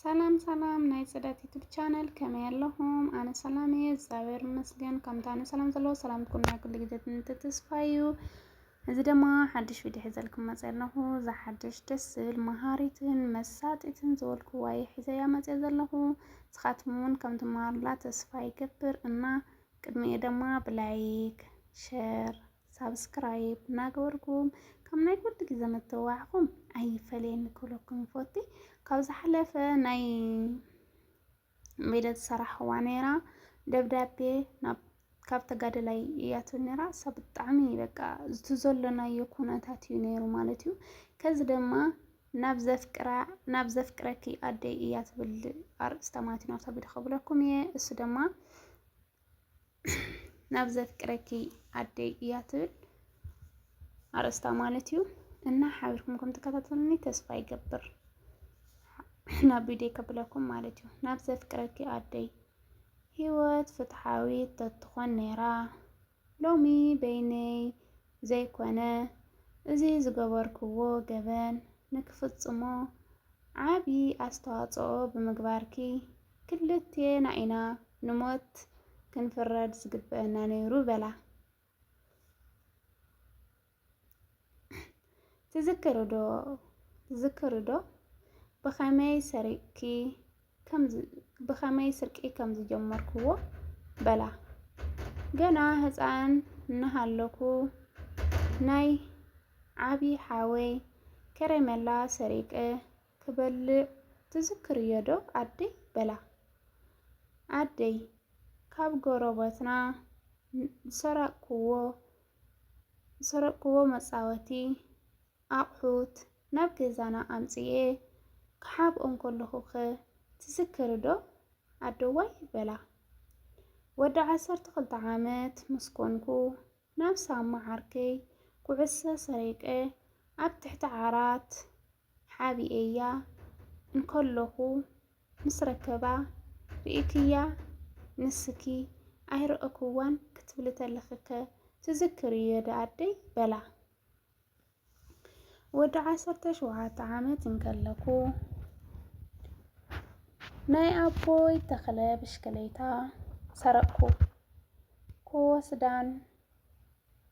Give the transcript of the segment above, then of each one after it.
ሰላም ሰላም ናይ ጽዳት ዩቱብ ቻናል ከመይ ኣለኹም? ኣነ ሰላም እየ እግዚአብሔር ይመስገን። ከምታ ኣነ ሰላም ዘለዎ ሰላም ትኩኑና ኩሉ ግዜ ተስፋዩ። እዚ ድማ ሓድሽ ቪድዮ ሒዘልኩም መፅእ ኣለኹ። እዛ ሓድሽ ደስ ዝብል መሃሪትን መሳጢትን ዝበልክዋ ሒዘያ መፅእ ዘለኹ። ንስኻትኩም እውን ከም ትመሃሩላ ተስፋ ይገብር እና ቅድሚኡ ድማ ብላይክ ሸር ሳብስክራይብ እናገበርኩም ከም ናይ ኩሉ ግዜ መተዋዕኹም ኣይፈልየኒ ክብለኩም ይፈቲ። ካብ ዝሓለፈ ናይ ሜደት ሰራሕዋ ነይራ ደብዳቤ ካብ ተጋደላይ እያቱ ነይራ ሰብ ብጣዕሚ በቃ ዝተዘለናዮ ኩነታት እዩ ነይሩ ማለት እዩ። ከዚ ድማ ናብ ዘፍቅረኪ ኣደይ እያ ትብል ኣርእስተ ማቲና ተቢድ ክብለኩም እየ። እሱ ድማ ናብ ዘፍቅረኪ ኣደይ እያ ትብል ኣርእስታ ማለት እዩ እና ሓቢርኩም ከም ተከታተሉኒ ተስፋ ይገብር። ናብ ቪድዮ ከብለኩም ማለት እዩ። ናብ ዘፍቅረኪ ኣደይ ህይወት ፍትሓዊት ተትኾን ነይራ ሎሚ በይነይ ዘይኮነ እዚ ዝገበርክዎ ገበን ንክፍጽሞ ዓብዪ ኣስተዋጽኦ ብምግባርኪ ክልቴና ኢና ንሞት ክንፍረድ ዝግብአና ነይሩ በላ። ትዝክሩ ዶ ብኸመይ ስርቂ ከም ዝጀመርክዎ በላ። ገና ህፃን እናሃለኩ ናይ ዓብዪ ሓወይ ከረሜላ ሰሪቀ ክበልዕ ትዝክርዮ ዶ ኣደይ በላ። ኣደይ ካብ ጎረቤትና ዝሰረቅክዎ መጻወቲ ኣቑሑት ናብ ገዛና ኣምጽኤ ክሓብኦም ከለኹ ኸ ትዝክሪ ዶ ኣደዋይ በላ። ወዲ 12 ዓመት ምስ ኮንኩ ናብ ሳማ ዓርከይ ኩዕሶ ሰሪቀ ኣብ ትሕቲ ዓራት ሓቢአያ እንከለኹ ምስ ረከባ ርኢክያ ንስኪ ኣይረአክዋን ክትብል ተለኽከ ትዝክርዮ ዶ ኣደይ በላ። ወዲ 17 ዓመት እንከለኩ ናይ ኣቦይ ተኽለ ብሽክሌታ ሰረቅኩ ክወስዳን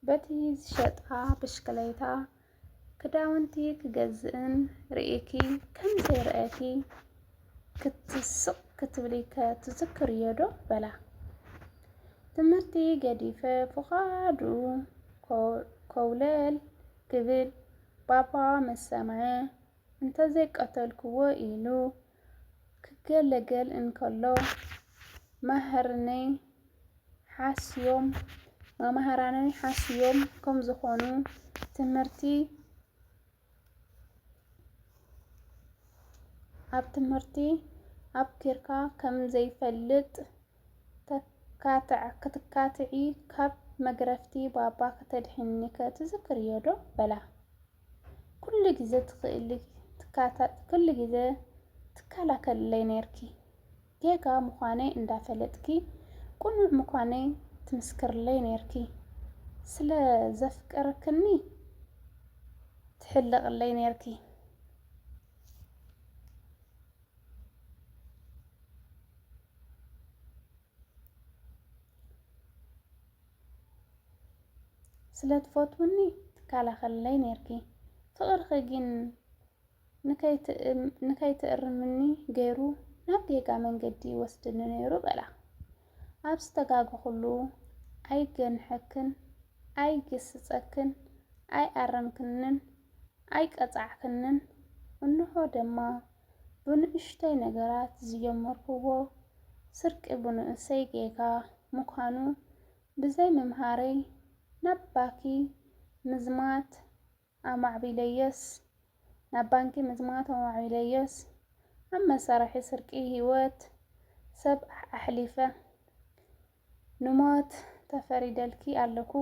በቲ ዝሸጣ ብሽክሌታ ክዳውንቲ ክገዝእን ርኢኪ ከም ዘይረአኪ ክትስቕ ክትብሊከ ትዝክርዮ ዶ በላ። ትምህርቲ ገዲፈ ፍቓዱ ከውለል ክብል ባባ መሰምዐ እንተዘይቀተልክዎ ኢሉ ክገለገል እንከሎ መምህራነይ ሓስዮም ከም ዝኾኑ ትምህርቲ ኣብ ኪርካ ከም ዘይፈልጥ ክትካትዒ ካብ መግረፍቲ ባባ ከተድሕንከ ትዝክርዮ ዶ በላ። ኩሉ ግዜ ትከላከለለይ ነርኪ ጌጋ ምዃነይ እንዳፈለጥኪ ቁኑዕ ምዃነይ ትምስክርለይ ነርኪ ስለ ዘፍቀረክኒ ትሕልቕለይ ነርኪ። ስለ ትፈትውኒ ትከላኸለለይ ነርኪ ፍቕርኺ ግን ንከይትእርምኒ ገይሩ ናብ ጌጋ መንገዲ ወስድኒ ነይሩ በላ። ኣብ ዝተጋግኹሉ ኣይገንሐክን ኣይግስጸክን ኣይኣረምክንን ኣይቀጻዕክንን እንሆ ደማ ብንእሽተይ ነገራት ዝጀመርክዎ ስርቂ ብንእሰይ ጌጋ ምዃኑ ብዘይ ምምሃረይ ናብ ባንኪ ምዝማት ኣማዕቢለየስ ኣብ መሳርሒ ስርቂ ህይወት ሰብ ኣሕሊፈ ንሞት ተፈሪደልኪ ኣለኩ።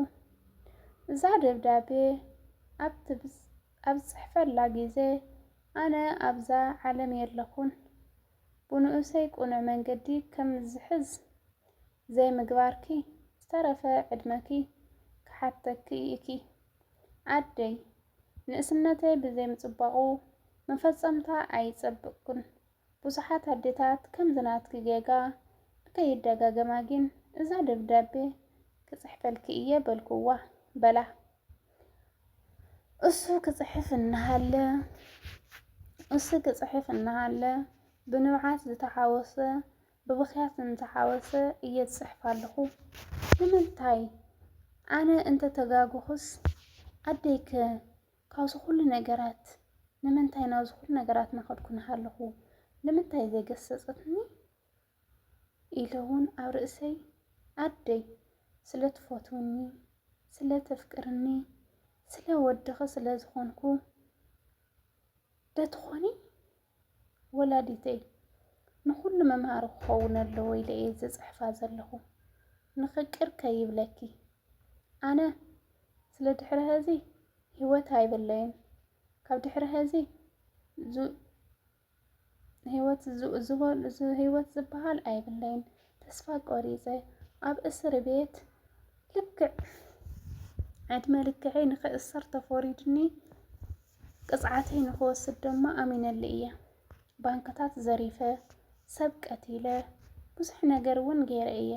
እዛ ደብዳቤ ኣብ ጽሕፈላ ግዜ ኣነ ኣብዛ ዓለም የለኩን። ብንእሰይ ቁኑዕ መንገዲ ከም ዝሕዝ ዘይምግባርኪ ዝተረፈ ዕድመኪ ክሓተኪ እኪ ኣደይ ንእስነተይ ብዘይ ምጽባቑ መፈጸምታ ኣይጸብቕኩን ብዙሓት ኣዴታት ከም ዝናትኪ ጌጋ ከይደጋገማ ግን እዛ ደብዳቤ ክጽሕፈልኪ እየ በልክዋ በላ እሱ ክጽሕፍ እናሃለ ብንብዓት ዝተሓወሰ ብብኽያት እንተሓወሰ እየ ዝጽሕፍ ኣለኹ። ንምንታይ ኣነ እንተተጋግኹስ ኣደይከ ካብዚ ኩሉ ነገራት ንምንታይ ናብዚ ኩሉ ነገራት ናኸድኩ ኣለኹ ንምንታይ ዘይገሰጸትኒ ኢለ እውን ኣብ ርእሰይ ኣደይ ስለ ትፈትውኒ ስለ ተፍቅርኒ ስለ ወድኺ ስለ ዝኾንኩ ደትኾኒ ወላዲተይ ንኹሉ መምሃሪ ክኸውን ኣለዎ ኢለ እየ ዝጽሕፋ ዘለኹ ንኽቅር ከይብለኪ ኣነ ስለ ድሕሪ ሕዚ ህይወት ኣይብለይን ካብ ድሕሪ ሕዚ ህይወት ዝበሃል ኣይብለይን ተስፋ ቆሪፀ ኣብ እስር ቤት ልክዕ ዕድመ ልክዐይ ንኽእሰር ተፈሪድኒ ቅፅዓተይ ንኽወስድ ድማ ኣሚነሊ እየ ባንክታት ዘሪፈ ሰብ ቀቲለ ብዙሕ ነገር እውን ገይረ እየ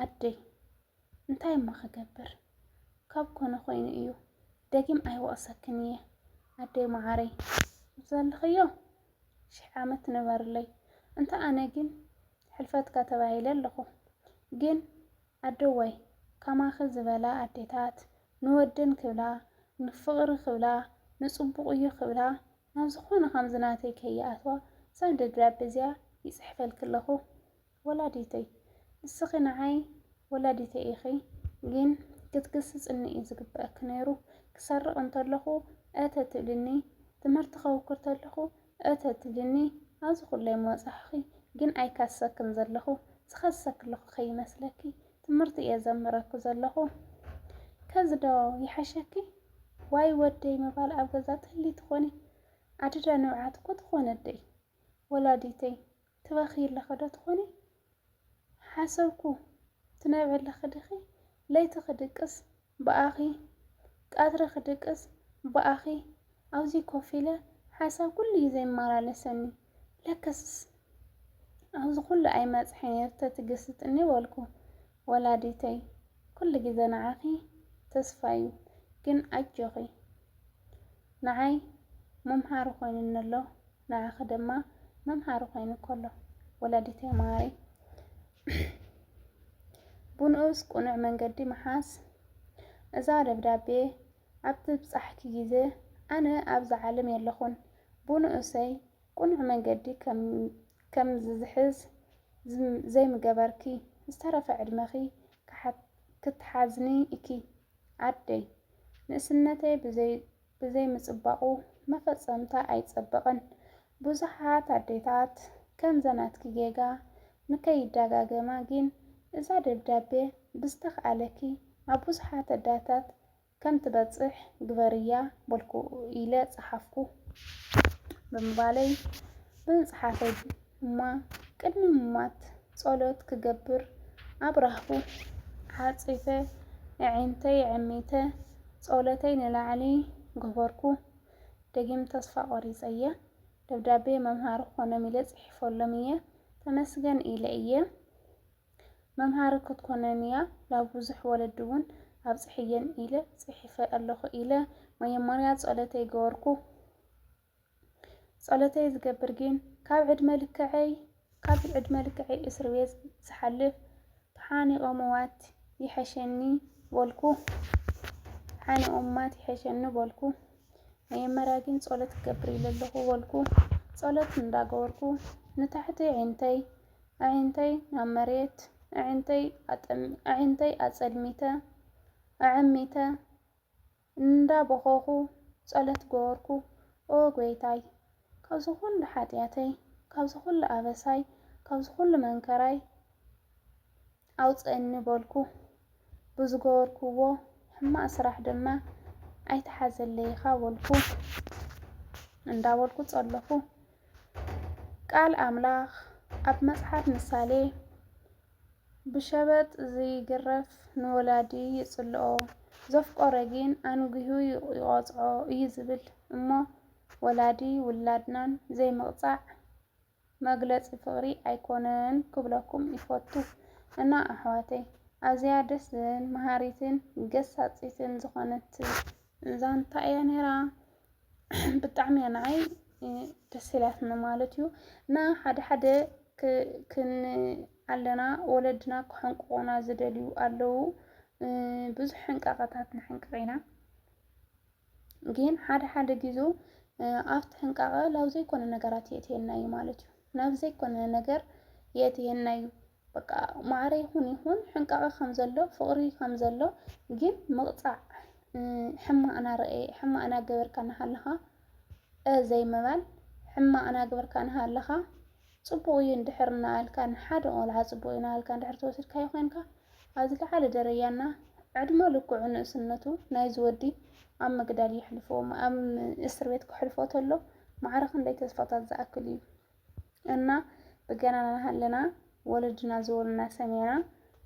ኣደይ እንታይ እሞ ክገብር ካብ ኮነ ኮይኑ እዩ ደጊም ኣይወቕሰክን እየ ኣደይ መዓረይ ዘለኽዮ 1000 ዓመት ንበርለይ እንተ ኣነ ግን ሕልፈትካ ተባሂለ ኣለኹ ግን ኣደዋይ ከማኺ ዝበላ ኣዴታት ንወደን ክብላ ንፍቕሪ ክብላ ንጽቡቕ እዩ ክብላ ናብ ዝኾነ ከም ዝናተይ ከይኣትዋ እዛ ደብዳቤ እዚኣ ይጽሕፈልክ ኣለኹ ወላዲተይ ንስኺ ንዓይ ወላዲተይ ኢኺ ግን ክትግስጽኒ እዩ ዝግብአክ ነይሩ ክሰርቕ እንተለኹ እተ ትብልኒ ትምህርቲ ከውክር ተለኹ እተ ትብልኒ ኣብዚ ኩለይ መወጻሕኺ ግን ኣይካሰክን ዘለኹ ዝኸሰክ ኣለኹ ከይመስለኪ ትምህርቲ እየ ዘምህረኩ ዘለኹ ከዚ ዶ ይሓሸኪ ዋይ ወደይ ምባል ኣብ ገዛ ጠሊ ትኾኒ ኣድዳ ንብዓት እኮ ትኾነ ደይ ወላዲተይ ትበኺይ ኣለኸ ዶ ትኾኒ ሓሰብኩ ትነብዕ ኣለኸ ድኺ ለይቲ ክድቅስ ብኣኺ ቀትሪ ክድቅስ ብኣኺ ኣብዚ ኮፍ ኢለ ሓሳብ ኩሉ ግዜ ይመላለሰኒ ለከስ ኣብዚ ኩሉ ኣይመፅሐን እየ ተትግስጥኒ በልኩ ወላዲተይ ኩሉ ግዜ ንዓኺ ተስፋ እዩ ግን ኣጆኺ ንዓይ መምሃሪ ኮይኑኒ ኣሎ ንዓኺ ድማ መምሃሪ ኮይኑክ ኣሎ ወላዲተይ ማሪ ብንኡስ ቁኑዕ መንገዲ መሓዝ እዛ ደብዳቤ ኣብ ትብጻሕኪ ግዜ ኣነ ኣብዚ ዓለም የለኹን ብንኡሰይ ቁኑዕ መንገዲ ከም ዝዝሕዝ ዘይምገበርኪ ዝተረፈ ዕድመኺ ክትሓዝኒ እኪ ኣደይ ንእስነተይ ብዘይ ምጽባቑ መፈጸምታ ኣይጸበቕን ብዙሓት ኣዴታት ከም ዘናትኪ ጌጋ ንከይዳጋገማ ግን እዛ ደብዳቤ ብዝተኸኣለኪ ኣብ ብዙሓት ኣዳታት ከም ትበጽሕ ግበርያ በልኩ ኢለ ጸሓፍኩ ብምባለይ ብምጽሓፈይ እማ ቅድሚ ምሟት ጸሎት ክገብር ኣብራህኩ ሓጺፈ ዕንተይ ዕሚተ ጸሎተይ ንላዕሊ ገበርኩ ደጊም ተስፋ ቆሪፀ እየ ደብዳቤ መምሃሪ ኮኖም ኢለ ጽሒፈሎም እየ ተመስገን ኢለ እየ መምሃሪ ክትኮነን እያ ላብ ብዙሕ ወለዲ እውን ኣብጽሕየን ኢለ ጽሒፈ ኣለኹ ኢለ መጀመርያ ጸሎተይ ገበርኩ ጸሎተይ ዝገብር ግን ካብ ዕድመ ልክዐይ እስር ቤት ዝሓልፍ ተሓኒቖም እዋት ይሐሸኒ በልኩ ሓኒቖማት ይሐሸኒ በልኩ መጀመርያ ግን ጸሎት ክገብር ኢለ ኣለኹ በልኩ ጸሎት እንዳገበርኩ ንታሕቲ ዕንተይ ናብ መሬት ዕንተይ ኣጸልሚተ ኣዕሚተ እንዳበኸኹ ጸሎት ገበርኩ ኦ ጐይታይ ካብዚ ኩሉ ሓጢኣተይ ካብዚ ኩሉ ኣበሳይ ካብዚ ኩሉ መንከራይ ኣውፅአኒ በልኩ ብዝገበርክዎ ሕማቕ ስራሕ ድማ ኣይተሓዘለይኻ በልኩ እንዳበልኩ ጸለኹ ቃል ኣምላኽ ኣብ መጽሓፍ ምሳሌ ብሸበጥ ዘይግረፍ ንወላዲ ይጽልኦ ዘፍቆረ ግን ኣንጉሁ ይቖጽዖ እዩ ዝብል እሞ ወላዲ ውላድናን ዘይምቕጻዕ መግለጽ ፍቅሪ ኣይኮነን ክብለኩም ይፈቱ እና ኣሕዋተይ ኣዝያ ደስን መሃሪትን ገሳፂትን ዝኾነት ዛንታ እያ ነይራ። ብጣዕሚ እያ ንዓይ ደስ ኢላትኒ ማለት እዩ። እና ሓደ ኣለና ወለድና ክሕንቅቑና ዝደልዩ ኣለዉ። ብዙሕ ሕንቃቐታት ንሕንቅቕ ኢና ግን ሓደ ጊዜ ኣብቲ ሕንቃቐ ናብ ዘይኮነ ነገራት የእትየና እዩ ማለት እዩ። ናብ ዘይኮነ ነገር የእትየና እዩ። በቃ ማዕረ ይኹን ሕንቃቐ ከም ዘሎ ፍቕሪ ከም ዘሎ ግን ምቕፃዕ ሕማቕና ሕማቕና ገበርካ ናሃለኻ ዘይምባል ሕማቕና ገበርካ ናሃለኻ ጽቡቕ እዩ እንድሕር እናበልካ ንሓደ ቆልዓ ጽቡቕ እዩ እናበልካ እንድሕር ተወሲድካዮ ኮይንካ ኣብ ዝለዓለ ደረጃና ዕድመ ልክዑ ንእስነቱ ናይ ዝወዲ ኣብ መግዳል ይሕልፎ ኣብ እስር ቤት ክሕልፎ ተሎ ማዕረ ክንደይ ተስፋታት ዝኣክል እዩ እና ብገናና ናሃለና ወለድና ዝበሉና ሰሚዕና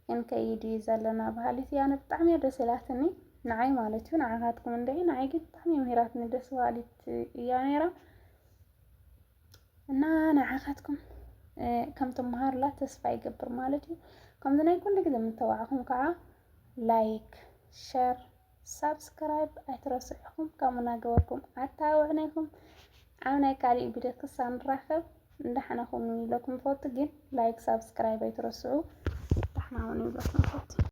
ክንከይድ እዩ ዘለና ባህሊት እያ። ኣነ ብጣዕሚ እያ ደስ ኢላትኒ ንዓይ ማለት እዩ። ንዓኻትኩም እንድዒ ንዓይ ግን ብጣዕሚ ምሂራትኒ ደስ በሃሊት እያ ነይራ እና ንዓኻትኩም ከም ትመሃሩላ ተስፋ ይገብር ማለት እዩ። ከምዚ ናይ ኩሉ ግዜ ምተባዕኹም ከዓ ላይክ ሸር ሳብስክራይብ ኣይትረስዑ ኢኹም ከምኡ እናገበርኩም ኣታውዕነይኹም ኣብ ናይ ካሊእ ቪድዮ ክሳብ ንራኸብ እንዳሕናኹም ይብለኩም ፈቱ ግን ላይክ ሳብስክራይብ ኣይትረስዑ። ደሕና ሁኑ ይብለኩም ፈቱ።